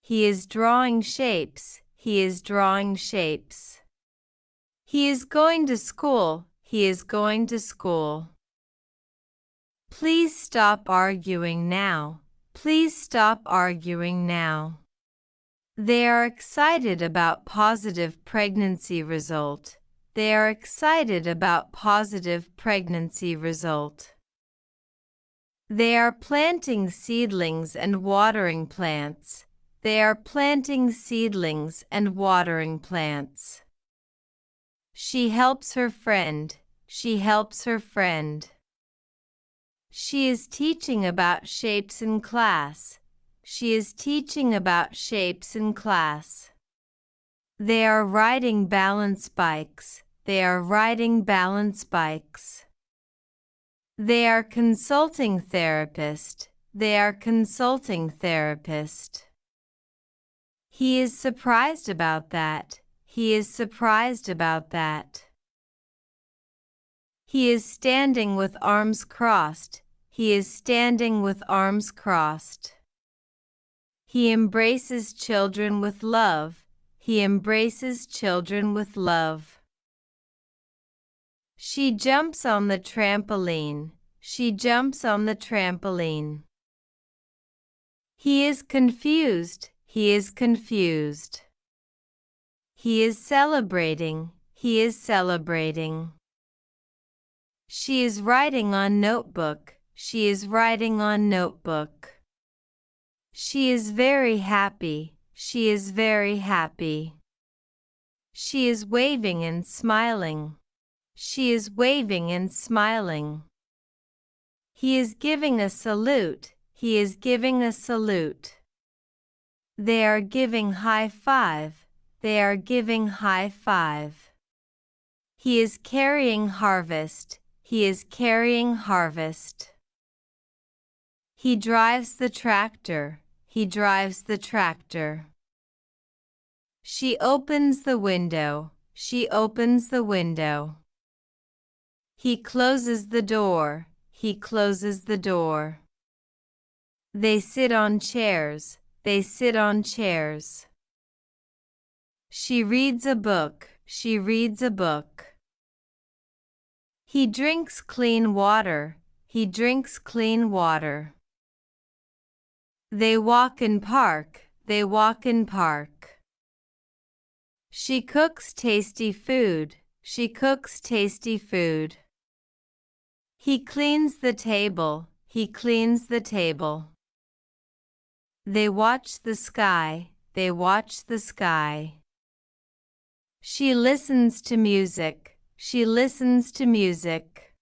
He is drawing shapes. He is drawing shapes. He is going to school. He is going to school. Please stop arguing now. Please stop arguing now. They are excited about positive pregnancy result. They are excited about positive pregnancy result. They are planting seedlings and watering plants. They are planting seedlings and watering plants. She helps her friend. She helps her friend. She is teaching about shapes in class. She is teaching about shapes in class. They are riding balance bikes. They are riding balance bikes. They are consulting therapist. They are consulting therapist. He is surprised about that. He is surprised about that. He is standing with arms crossed. He is standing with arms crossed. He embraces children with love. He embraces children with love. She jumps on the trampoline. She jumps on the trampoline. He is confused. He is confused. He is celebrating. He is celebrating. She is writing on notebook. She is writing on notebook. She is very happy. She is very happy. She is waving and smiling. She is waving and smiling. He is giving a salute. He is giving a salute. They are giving high five. They are giving high five. He is carrying harvest. He is carrying harvest. He drives the tractor. He drives the tractor. She opens the window. She opens the window. He closes the door. He closes the door. They sit on chairs. They sit on chairs. She reads a book. She reads a book. He drinks clean water. He drinks clean water. They walk in park. They walk in park. She cooks tasty food. She cooks tasty food. He cleans the table. He cleans the table. They watch the sky. They watch the sky. She listens to music. She listens to music.